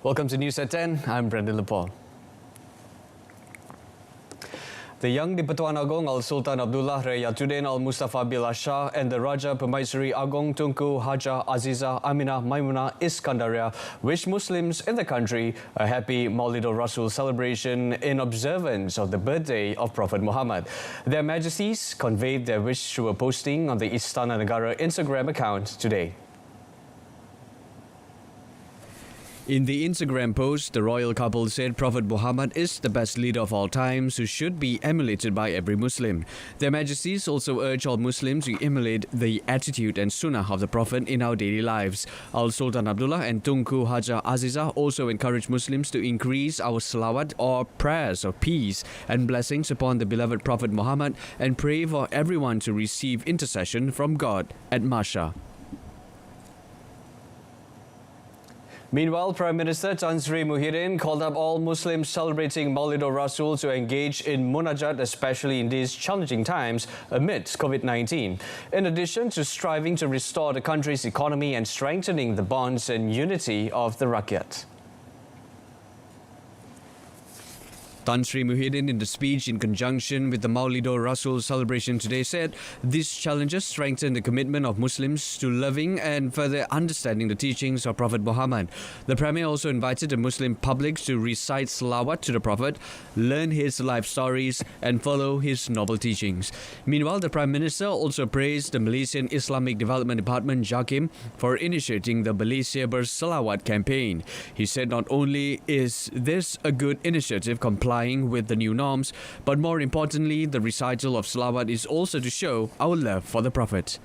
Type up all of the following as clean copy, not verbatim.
Welcome to News at 10. I'm Brendan Lepore. The Yang di-Pertuan Agong Al-Sultan Abdullah Rayatuddin Al-Mustafa Billah Shah and the Raja Permaisuri Agong Tunku Haja Aziza Aminah Maimunah Iskandaria wish Muslims in the country a happy Maulidul Rasul celebration in observance of the birthday of Prophet Muhammad. Their Majesties conveyed their wish through a posting on the Istana Negara Instagram account today. In the Instagram post, the royal couple said Prophet Muhammad is the best leader of all times who should be emulated by every Muslim. Their Majesties also urge all Muslims to emulate the attitude and sunnah of the Prophet in our daily lives. Al-Sultan Abdullah and Tunku Haja Aziza also encourage Muslims to increase our salawat or prayers of peace and blessings upon the beloved Prophet Muhammad and pray for everyone to receive intercession from God at Masha. Meanwhile, Prime Minister Tan Sri Muhyiddin called up all Muslims celebrating Maulidul Rasul to engage in munajat, especially in these challenging times amidst COVID-19. In addition to striving to restore the country's economy and strengthening the bonds and unity of the Rakyat. Tan Sri Muhyiddin, in the speech in conjunction with the Maulidul Rasul celebration today, said these challenges strengthen the commitment of Muslims to loving and further understanding the teachings of Prophet Muhammad. The Premier also invited the Muslim public to recite salawat to the Prophet, learn his life stories and follow his noble teachings. Meanwhile, the Prime Minister also praised the Malaysian Islamic Development Department, JAKIM, for initiating the Malaysia Bersalawat campaign. He said not only is this a good initiative complying with the new norms, but more importantly, the recital of salawat is also to show our love for the Prophet.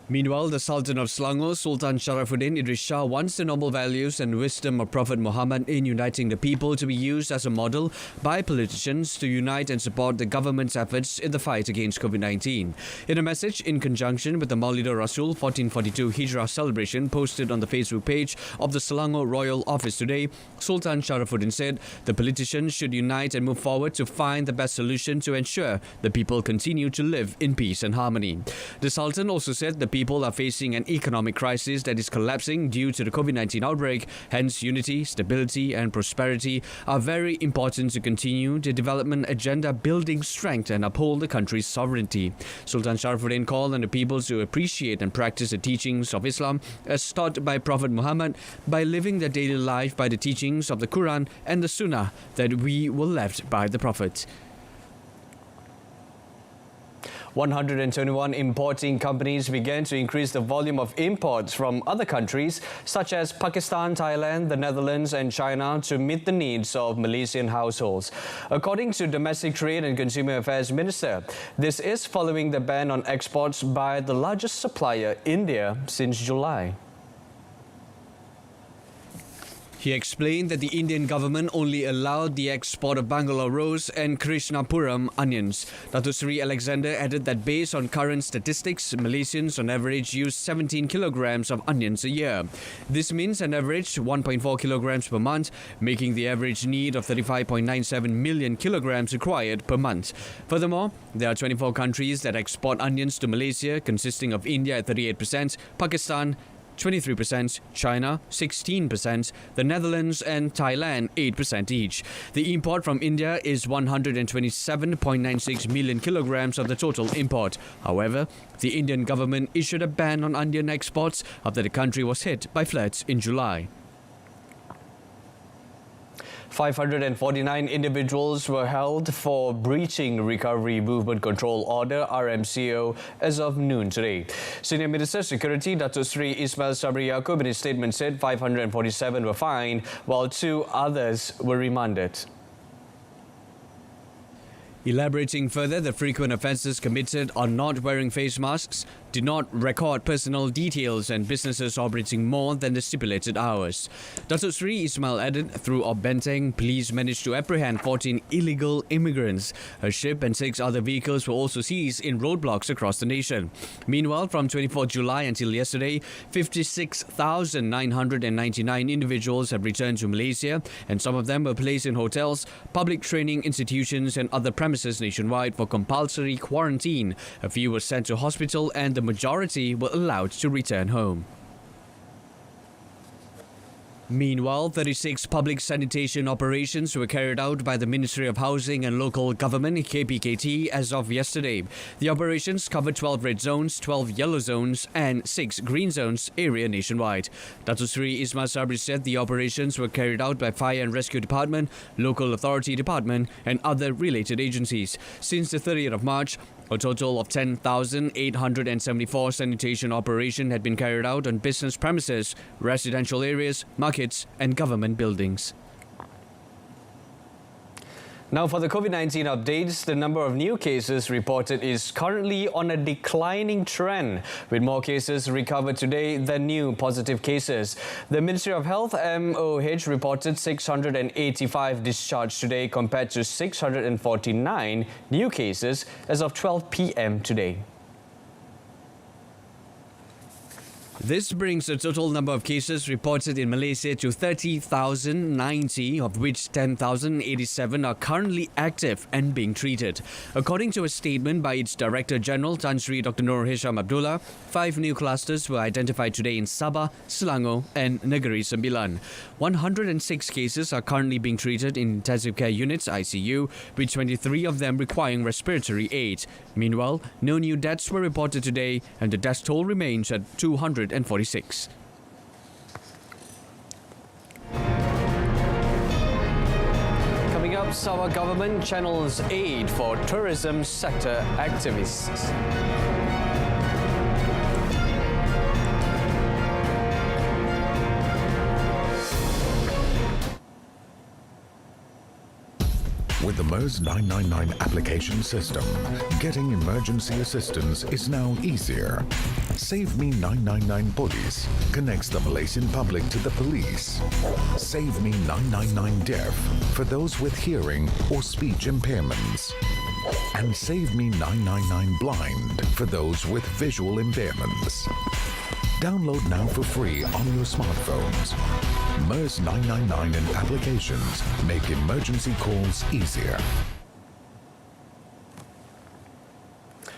Meanwhile, the Sultan of Selangor, Sultan Sharafuddin Idris Shah, wants the noble values and wisdom of Prophet Muhammad in uniting the people to be used as a model by politicians to unite and support the government's efforts in the fight against COVID-19. In a message in conjunction with the Maulidul Rasul 1442 Hijrah celebration posted on the Facebook page of the Selangor Royal Office today, Sultan Sharafuddin said the politicians should unite and move forward to find the best solution to ensure the people continue to live in peace and harmony. The Sultan also said the people are facing an economic crisis that is collapsing due to the COVID-19 outbreak. Hence, unity, stability and prosperity are very important to continue the development agenda, building strength and uphold the country's sovereignty. Sultan Sharafuddin called on the people to appreciate and practice the teachings of Islam as taught by Prophet Muhammad by living their daily life by the teachings of the Quran and the Sunnah that we were left by the Prophet. 121 importing companies began to increase the volume of imports from other countries such as Pakistan, Thailand, the Netherlands and China to meet the needs of Malaysian households. According to Domestic Trade and Consumer Affairs Minister, this is following the ban on exports by the largest supplier, India, since July. He explained that the Indian government only allowed the export of Bangalore rose and Krishnapuram onions. Dato Sri Alexander added that based on current statistics, Malaysians on average use 17 kilograms of onions a year. This means an average 1.4 kilograms per month, making the average need of 35.97 million kilograms required per month. Furthermore, there are 24 countries that export onions to Malaysia, consisting of India at 38%, Pakistan 23%, China 16%, the Netherlands and Thailand 8% each. The import from India is 127.96 million kilograms of the total import. However, the Indian government issued a ban on onion exports after the country was hit by floods in July. 549 individuals were held for breaching Recovery Movement Control Order (RMCO) as of noon today. Senior Minister Security Dato Sri Ismail Sabri Yaakob in his statement said 547 were fined while 2 others were remanded. Elaborating further, the frequent offences committed are not wearing face masks, did not record personal details and businesses operating more than the stipulated hours. Dato Sri Ismail added, through Benteng, police managed to apprehend 14 illegal immigrants. A ship and 6 other vehicles were also seized in roadblocks across the nation. Meanwhile, from 24 July until yesterday, 56,999 individuals have returned to Malaysia, and some of them were placed in hotels, public training institutions and other premises nationwide for compulsory quarantine. A few were sent to hospital and the majority were allowed to return home. Meanwhile, 36 public sanitation operations were carried out by the Ministry of Housing and Local Government (KPKT) as of yesterday. The operations covered 12 red zones, 12 yellow zones and 6 green zones area nationwide. Datuk Seri Ismail Sabri said the operations were carried out by Fire and Rescue Department, Local Authority Department and other related agencies. Since the 30th of March, a total of 10,874 sanitation operations had been carried out on business premises, residential areas, markets and government buildings. Now for the COVID-19 updates, the number of new cases reported is currently on a declining trend, with more cases recovered today than new positive cases. The Ministry of Health MOH reported 685 discharged today compared to 649 new cases as of 12 p.m. today. This brings the total number of cases reported in Malaysia to 30,090, of which 10,087 are currently active and being treated. According to a statement by its Director General, Tan Sri Dr. Nur Hisham Abdullah, 5 new clusters were identified today in Sabah, Selangor and Negeri Sembilan. 106 cases are currently being treated in intensive care units (ICU), with 23 of them requiring respiratory aid. Meanwhile, no new deaths were reported today and the death toll remains at 246. Coming up, Sabah government channels aid for tourism sector activists. With the MERS 999 application system, getting emergency assistance is now easier. Save Me 999 Police connects the Malaysian public to the police. Save Me 999 Deaf for those with hearing or speech impairments. And Save Me 999 Blind for those with visual impairments. Download now for free on your smartphones. MERS 999 and applications make emergency calls easier.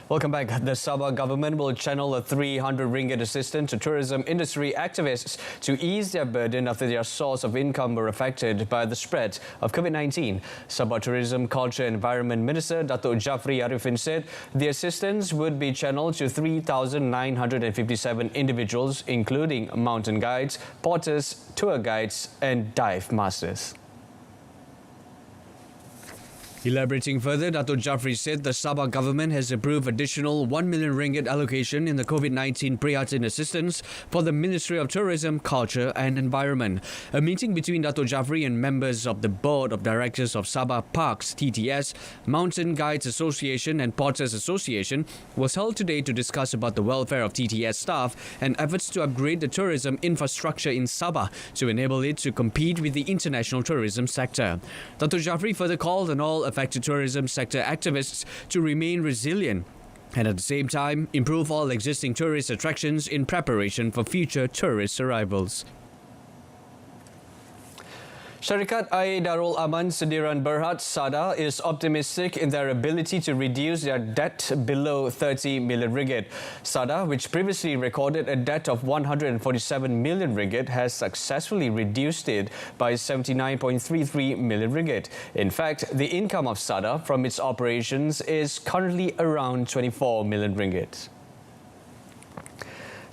Welcome back. The Sabah government will channel a 300 ringgit assistance to tourism industry activists to ease their burden after their source of income were affected by the spread of COVID-19. Sabah Tourism, Culture and Environment Minister Datuk Jafri Arifin said the assistance would be channeled to 3,957 individuals, including mountain guides, porters, tour guides and dive masters. Elaborating further, Datuk Jafri said the Sabah government has approved additional 1 million ringgit allocation in the COVID-19 Prihatin assistance for the Ministry of Tourism, Culture and Environment. A meeting between Datuk Jafri and members of the Board of Directors of Sabah Parks (TTS), Mountain Guides Association and Porters Association was held today to discuss about the welfare of TTS staff and efforts to upgrade the tourism infrastructure in Sabah to enable it to compete with the international tourism sector. Datuk Jafri further called on all affected tourism sector activists to remain resilient and at the same time improve all existing tourist attractions in preparation for future tourist arrivals. Syarikat Air Darul Aman Sediran Berhad SADA is optimistic in their ability to reduce their debt below 30 million ringgit. SADA, which previously recorded a debt of 147 million ringgit, has successfully reduced it by 79.33 million ringgit. In fact, the income of SADA from its operations is currently around 24 million ringgit.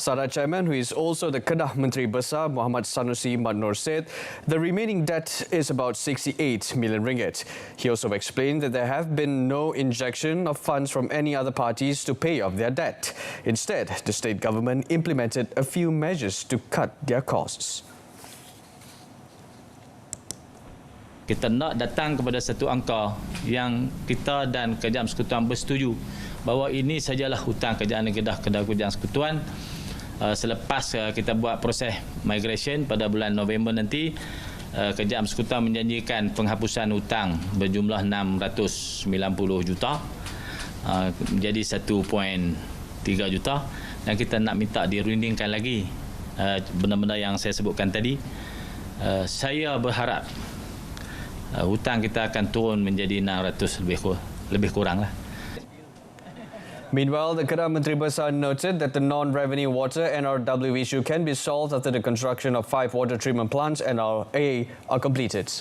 SADA chairman, who is also the Kedah Menteri Besar, Muhammad Sanusi Madnor, said the remaining debt is about 68 million ringgit. He also explained that there have been no injection of funds from any other parties to pay off their debt. Instead, the state government implemented a few measures to cut their costs. Kita nak datang kepada satu angka yang kita dan Kerajaan Persekutuan bersetuju bahawa ini sajalah hutang kerajaan Kedah Kerajaan Persekutuan. Selepas kita buat proses migration pada bulan November nanti, Kerajaan Persekutuan menjanjikan penghapusan hutang berjumlah 690 juta menjadi 1.3 juta dan kita nak minta dirundingkan lagi benda-benda yang saya sebutkan tadi. Saya berharap hutang kita akan turun menjadi 600 lebih kurang lah. Meanwhile, the Kedah Menteri Besar noted that the non-revenue water NRW issue can be solved after the construction of 5 water treatment plants NRA are completed.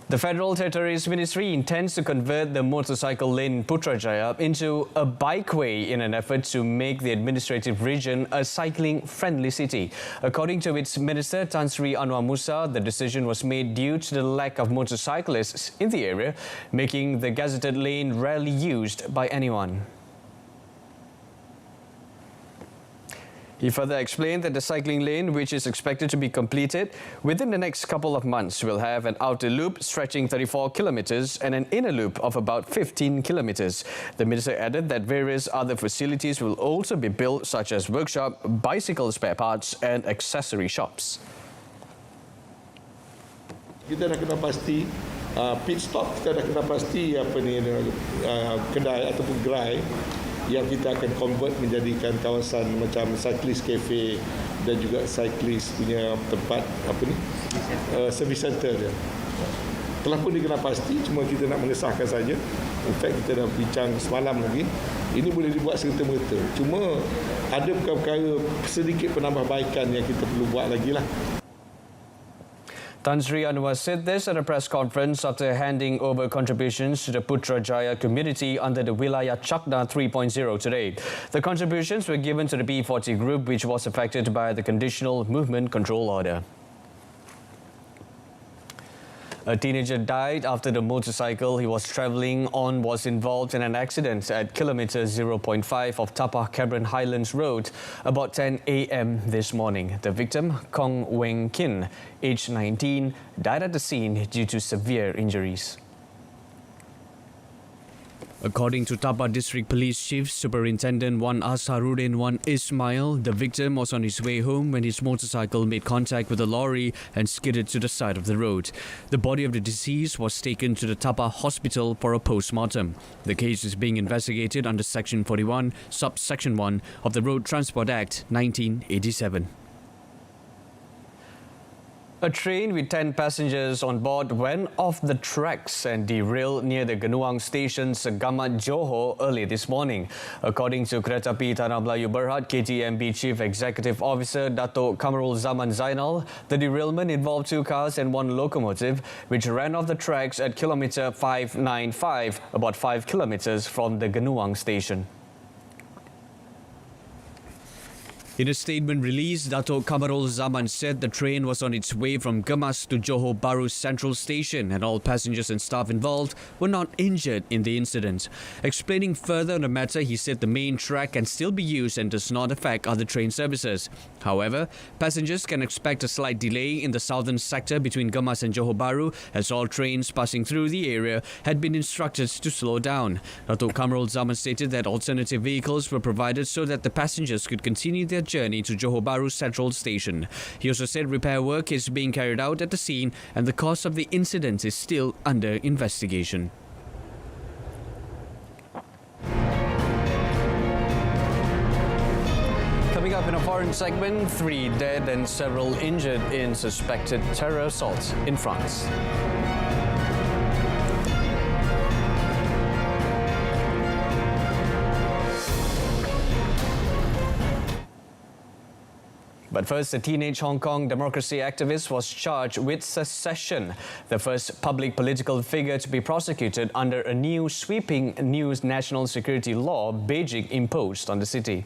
The Federal Territories Ministry intends to convert the motorcycle lane in Putrajaya into a bikeway in an effort to make the administrative region a cycling-friendly city. According to its Minister Tan Sri Anwar Musa, the decision was made due to the lack of motorcyclists in the area, making the gazetted lane rarely used by anyone. He further explained that the cycling lane, which is expected to be completed within the next couple of months, will have an outer loop stretching 34 kilometers and an inner loop of about 15 kilometers. The minister added that various other facilities will also be built, such as workshop, bicycle spare parts and accessory shops. Kita dah kena pasti pit stop, kita dah kena pasti kedai ataupun gerai yang kita akan convert menjadikan kawasan macam cyclist cafe dan juga cyclist punya tempat service center dia. Telah pun dikena pasti, cuma kita nak mengesahkan saja. In fact, kita dah bincang semalam lagi. Ini boleh dibuat serta-merta. Cuma ada perkara-perkara sedikit penambahbaikan yang kita perlu buat lagi lah. Tan Sri Anwar said this at a press conference after handing over contributions to the Putrajaya community under the Wilayah Chakna 3.0 today. The contributions were given to the B40 group, which was affected by the Conditional Movement Control Order. A teenager died after the motorcycle he was travelling on was involved in an accident at kilometre 0.5 of Tapah Cameron Highlands Road about 10 a.m. this morning. The victim, Kong Weng Kin, aged 19, died at the scene due to severe injuries. According to Tapah District Police Chief Superintendent Wan Asharuddin Wan Ismail, the victim was on his way home when his motorcycle made contact with a lorry and skidded to the side of the road. The body of the deceased was taken to the Tapah Hospital for a post-mortem. The case is being investigated under Section 41, Subsection 1 of the Road Transport Act 1987. A train with 10 passengers on board went off the tracks and derailed near the Genuang Station's Gamat Johor early this morning. According to Keretapi Tanah Melayu Berhad KTMB Chief Executive Officer Dato' Kamarul Zaman Zainal, the derailment involved 2 cars and 1 locomotive, which ran off the tracks at kilometre 595, about 5 kilometres from the Genuang Station. In a statement released, Dato' Kamarul Zaman said the train was on its way from Gemas to Johor Bahru Central Station and all passengers and staff involved were not injured in the incident. Explaining further on the matter, he said the main track can still be used and does not affect other train services. However, passengers can expect a slight delay in the southern sector between Gemas and Johor Bahru, as all trains passing through the area had been instructed to slow down. Dato' Kamarul Zaman stated that alternative vehicles were provided so that the passengers could continue their journey to Johor Bahru Central Station. He also said repair work is being carried out at the scene and the cause of the incident is still under investigation. Coming up in a foreign segment, 3 dead and several injured in suspected terror assault in France. But first, a teenage Hong Kong democracy activist was charged with secession, the first public political figure to be prosecuted under a new sweeping new national security law Beijing imposed on the city.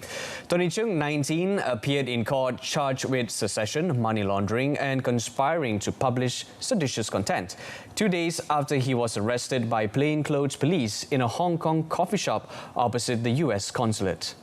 Tony Chung, 19, appeared in court charged with secession, money laundering and conspiring to publish seditious content, 2 days after he was arrested by plainclothes police in a Hong Kong coffee shop opposite the US consulate.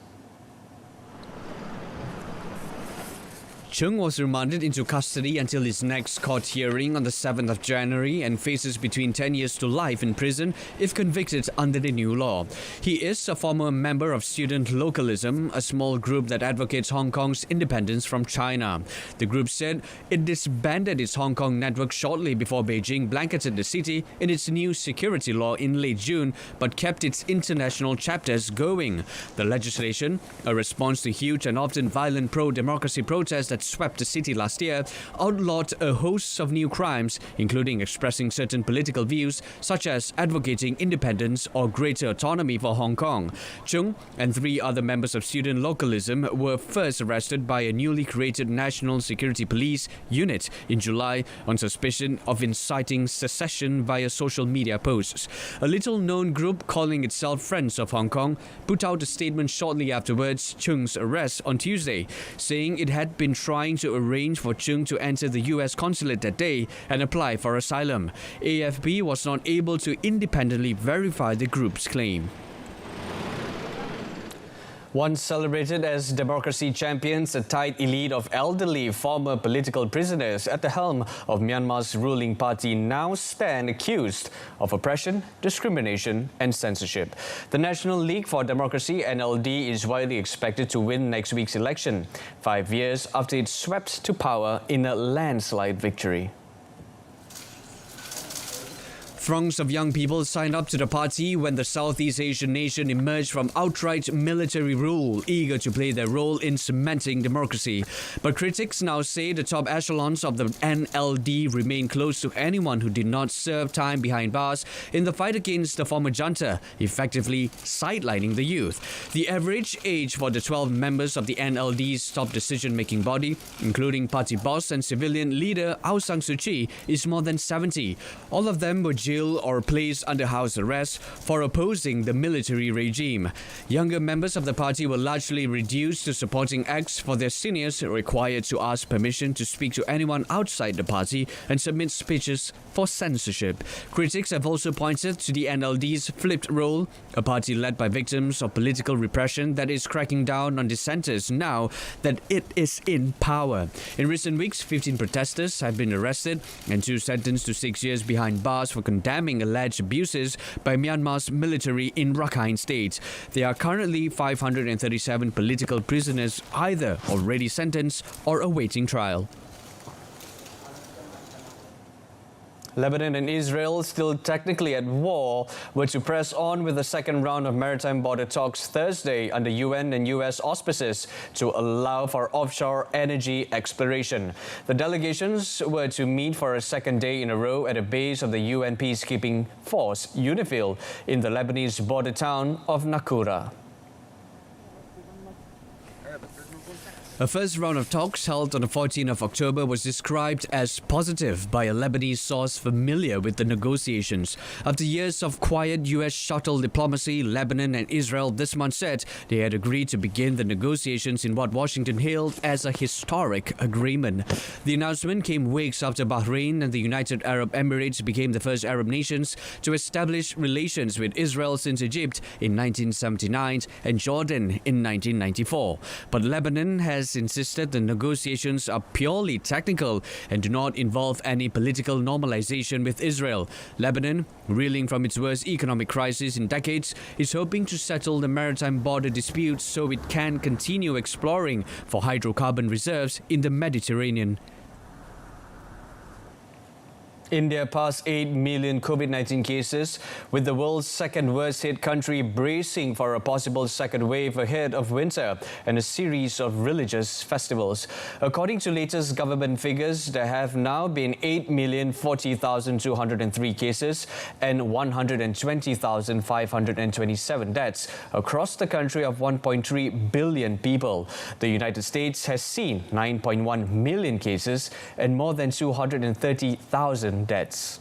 Chung was remanded into custody until his next court hearing on the 7th of January and faces between 10 years to life in prison if convicted under the new law. He is a former member of Student Localism, a small group that advocates Hong Kong's independence from China. The group said it disbanded its Hong Kong network shortly before Beijing blanketed the city in its new security law in late June, but kept its international chapters going. The legislation, a response to huge and often violent pro-democracy protests that swept the city last year, outlawed a host of new crimes, including expressing certain political views, such as advocating independence or greater autonomy for Hong Kong. Chung and 3 other members of student localism were first arrested by a newly created National Security Police unit in July on suspicion of inciting secession via social media posts. A little-known group calling itself Friends of Hong Kong put out a statement shortly afterwards Chung's arrest on Tuesday, saying it had been trying to arrange for Chung to enter the US consulate that day and apply for asylum. AFP was not able to independently verify the group's claim. Once celebrated as democracy champions, a tight elite of elderly former political prisoners at the helm of Myanmar's ruling party now stand accused of oppression, discrimination and censorship. The National League for Democracy, NLD, is widely expected to win next week's election, 5 years after it swept to power in a landslide victory. Throngs of young people signed up to the party when the Southeast Asian nation emerged from outright military rule, eager to play their role in cementing democracy. But critics now say the top echelons of the NLD remain close to anyone who did not serve time behind bars in the fight against the former junta, effectively sidelining the youth. The average age for the 12 members of the NLD's top decision-making body, including party boss and civilian leader Aung San Suu Kyi, is more than 70. All of them were jailed or placed under house arrest for opposing the military regime. Younger members of the party were largely reduced to supporting acts for their seniors, required to ask permission to speak to anyone outside the party and submit speeches for censorship. Critics have also pointed to the NLD's flipped role, a party led by victims of political repression that is cracking down on dissenters now that it is in power. In recent weeks, 15 protesters have been arrested and 2 sentenced to 6 years behind bars for condemning alleged abuses by Myanmar's military in Rakhine State. There are currently 537 political prisoners either already sentenced or awaiting trial. Lebanon and Israel, still technically at war, were to press on with the second round of maritime border talks Thursday under UN and US auspices to allow for offshore energy exploration. The delegations were to meet for a second day in a row at a base of the UN peacekeeping force, UNIFIL, in the Lebanese border town of Nakura. A first round of talks held on the 14th of October was described as positive by a Lebanese source familiar with the negotiations. After years of quiet US shuttle diplomacy, Lebanon and Israel this month said they had agreed to begin the negotiations in what Washington hailed as a historic agreement. The announcement came weeks after Bahrain and the United Arab Emirates became the first Arab nations to establish relations with Israel since Egypt in 1979 and Jordan in 1994. But Lebanon has insisted the negotiations are purely technical and do not involve any political normalization with Israel. Lebanon, reeling from its worst economic crisis in decades, is hoping to settle the maritime border dispute so it can continue exploring for hydrocarbon reserves in the Mediterranean. India passed 8 million COVID-19 cases, with the world's second worst hit country bracing for a possible second wave ahead of winter and a series of religious festivals. According to latest government figures, there have now been 8,040,203 cases and 120,527 deaths across the country of 1.3 billion people. The United States has seen 9.1 million cases and more than 230,000 deaths.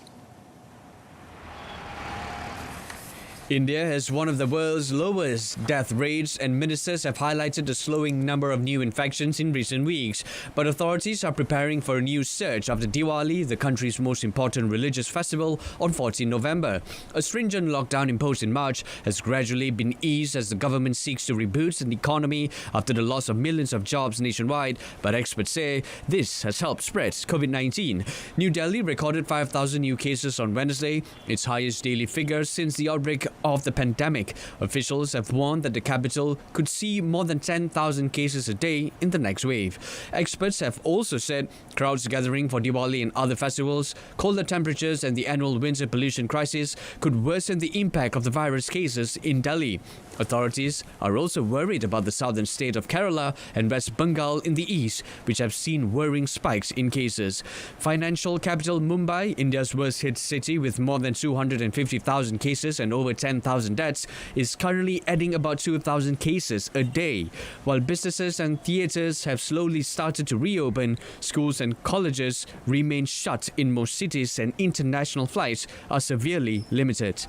India has one of the world's lowest death rates, and ministers have highlighted the slowing number of new infections in recent weeks. But authorities are preparing for a new surge after Diwali, the country's most important religious festival, on 14 November. A stringent lockdown imposed in March has gradually been eased as the government seeks to reboot the economy after the loss of millions of jobs nationwide. But experts say this has helped spread COVID-19. New Delhi recorded 5,000 new cases on Wednesday, its highest daily figure since the outbreak of the pandemic. Officials have warned that the capital could see more than 10,000 cases a day in the next wave. Experts have also said crowds gathering for Diwali and other festivals, colder temperatures and the annual winter pollution crisis could worsen the impact of the virus cases in Delhi. Authorities are also worried about the southern state of Kerala and West Bengal in the east, which have seen worrying spikes in cases. Financial capital Mumbai, India's worst-hit city with more than 250,000 cases and over 10,000 deaths, is currently adding about 2,000 cases a day. While businesses and theatres have slowly started to reopen, schools and colleges remain shut in most cities and international flights are severely limited.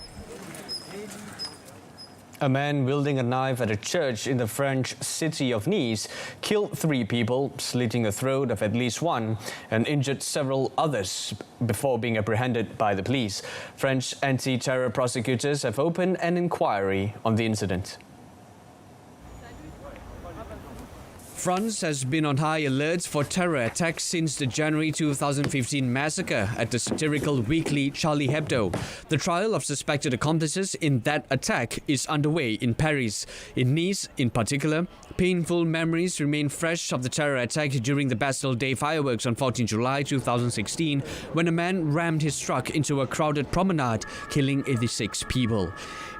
A man wielding a knife at a church in the French city of Nice killed 3 people, slitting the throat of at least one, and injured several others before being apprehended by the police. French anti-terror prosecutors have opened an inquiry on the incident. France has been on high alert for terror attacks since the January 2015 massacre at the satirical weekly Charlie Hebdo. The trial of suspected accomplices in that attack is underway in Paris. In Nice, in particular, painful memories remain fresh of the terror attack during the Bastille Day fireworks on 14 July 2016, when a man rammed his truck into a crowded promenade, killing 86 people.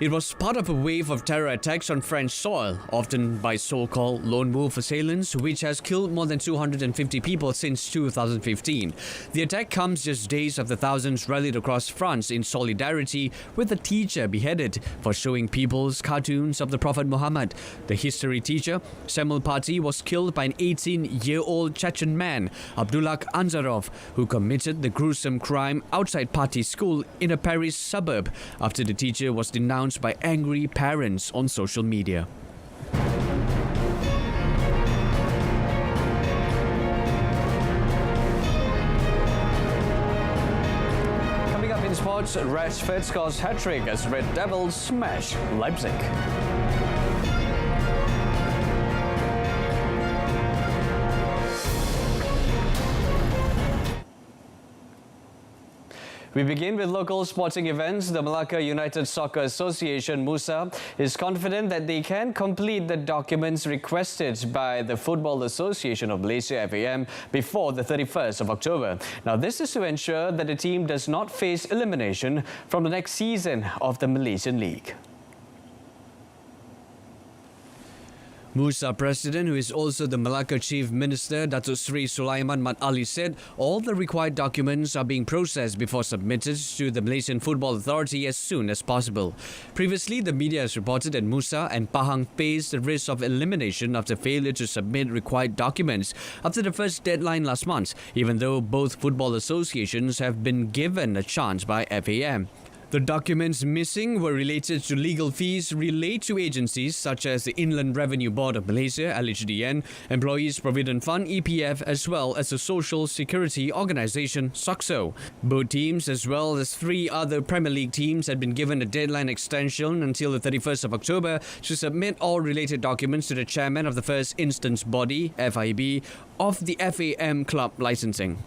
It was part of a wave of terror attacks on French soil, often by so-called lone wolf assailants, which has killed more than 250 people since 2015. The attack comes just days after thousands rallied across France in solidarity with a teacher beheaded for showing people's cartoons of the Prophet Muhammad. The history teacher, Samuel Paty, was killed by an 18-year-old Chechen man, Abdullah Anzarov, who committed the gruesome crime outside Paty's school in a Paris suburb after the teacher was denounced by angry parents on social media. Coming up in sports, Rashford scores hat-trick as Red Devils smash Leipzig. We begin with local sporting events. The Malacca United Soccer Association, MUSA, is confident that they can complete the documents requested by the Football Association of Malaysia, FAM, before the 31st of October. Now, this is to ensure that the team does not face elimination from the next season of the Malaysian League. MUSA President, who is also the Malacca Chief Minister, Datuk Sri Sulaiman Mat Ali, said all the required documents are being processed before submitted to the Malaysian Football Authority as soon as possible. Previously, the media has reported that MUSA and Pahang faced the risk of elimination after failure to submit required documents after the first deadline last month, even though both football associations have been given a chance by FAM. The documents missing were related to legal fees related to agencies such as the Inland Revenue Board of Malaysia, LHDN, Employees Provident Fund, EPF, as well as the Social Security Organisation, SOCSO. Both teams, as well as 3 other Premier League teams, had been given a deadline extension until the 31st of October to submit all related documents to the chairman of the first instance body, FIB, of the FAM club licensing.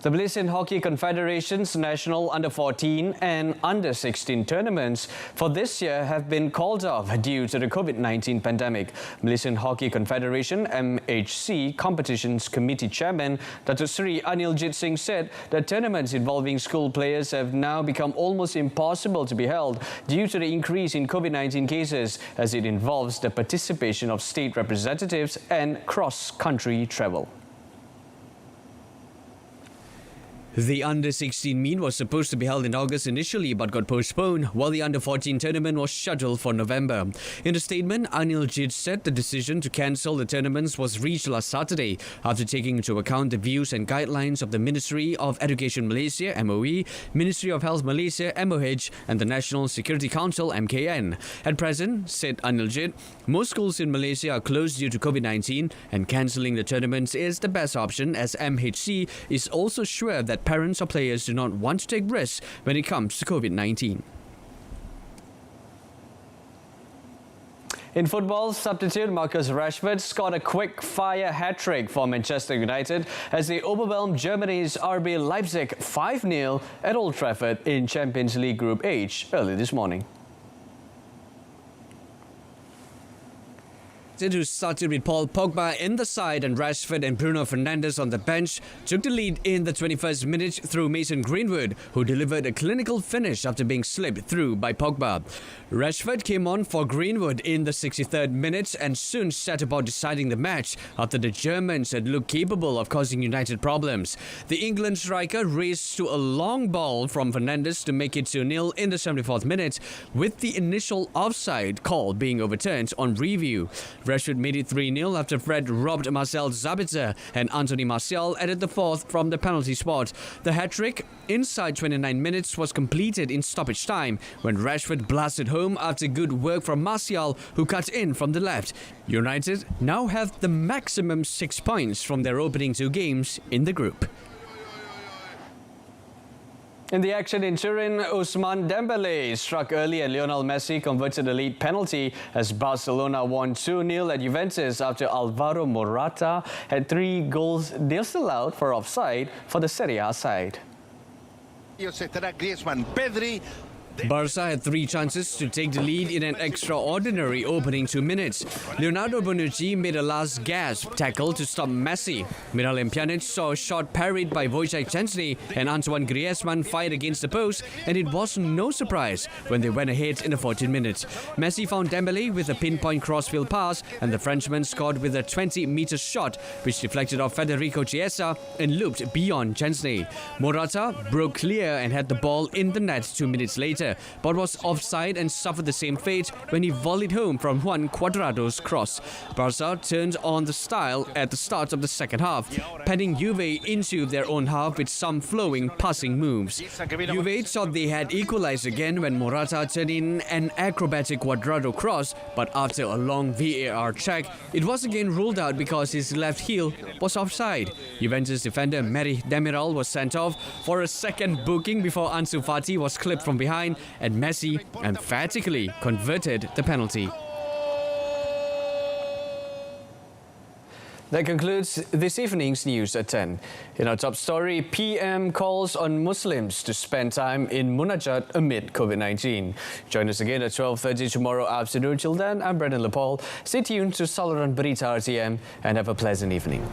The Malaysian Hockey Confederation's national under-14 and under-16 tournaments for this year have been called off due to the COVID-19 pandemic. Malaysian Hockey Confederation MHC Competitions Committee Chairman Datuk Sri Aniljit Singh said that tournaments involving school players have now become almost impossible to be held due to the increase in COVID-19 cases, as it involves the participation of state representatives and cross-country travel. The Under-16 meet was supposed to be held in August initially but got postponed, while the Under-14 tournament was scheduled for November. In a statement, Aniljit said the decision to cancel the tournaments was reached last Saturday after taking into account the views and guidelines of the Ministry of Education Malaysia, MOE, Ministry of Health Malaysia, MOH, and the National Security Council, MKN. At present, said Aniljit, most schools in Malaysia are closed due to COVID-19, and cancelling the tournaments is the best option, as MHC is also sure that parents or players do not want to take risks when it comes to COVID-19. In football, substitute Marcus Rashford scored a quick-fire hat-trick for Manchester United as they overwhelmed Germany's RB Leipzig 5-0 at Old Trafford in Champions League Group H early this morning. Who started with Paul Pogba in the side and Rashford and Bruno Fernandes on the bench, took the lead in the 21st minute through Mason Greenwood, who delivered a clinical finish after being slipped through by Pogba. Rashford came on for Greenwood in the 63rd minute and soon set about deciding the match after the Germans had looked capable of causing United problems. The England striker raced to a long ball from Fernandes to make it 2-0 in the 74th minute, with the initial offside call being overturned on review. Rashford made it 3-0 after Fred robbed Marcel Sabitzer and Anthony Martial added the fourth from the penalty spot. The hat-trick inside 29 minutes was completed in stoppage time when Rashford blasted home after good work from Martial, who cut in from the left. United now have the maximum 6 points from their opening 2 games in the group. In the action in Turin, Ousmane Dembele struck early and Lionel Messi converted a lead penalty as Barcelona won 2-0 at Juventus after Alvaro Morata had 3 goals disallowed for offside for the Serie A side. Barca had 3 chances to take the lead in an extraordinary opening 2 minutes. Leonardo Bonucci made a last gasp tackle to stop Messi. Miralem Pjanic saw a shot parried by Wojciech Szczęsny and Antoine Griezmann fired against the post, and it was no surprise when they went ahead in the 14th minute. Messi found Dembele with a pinpoint crossfield pass and the Frenchman scored with a 20-meter shot which deflected off Federico Chiesa and looped beyond Szczęsny. Morata broke clear and had the ball in the net 2 minutes later, but was offside and suffered the same fate when he volleyed home from Juan Cuadrado's cross. Barca turned on the style at the start of the second half, penning Juve into their own half with some flowing passing moves. Juve thought they had equalized again when Morata turned in an acrobatic Cuadrado cross, but after a long VAR check, it was again ruled out because his left heel was offside. Juventus defender Merih Demiral was sent off for a second booking before Ansu Fati was clipped from behind and Messi emphatically converted the penalty. That concludes this evening's news at 10. In our top story, PM calls on Muslims to spend time in Munajat amid COVID-19. Join us again at 12:30 tomorrow afternoon. Till then, I'm Brendan Lepol. Stay tuned to Saluran Berita RTM and have a pleasant evening.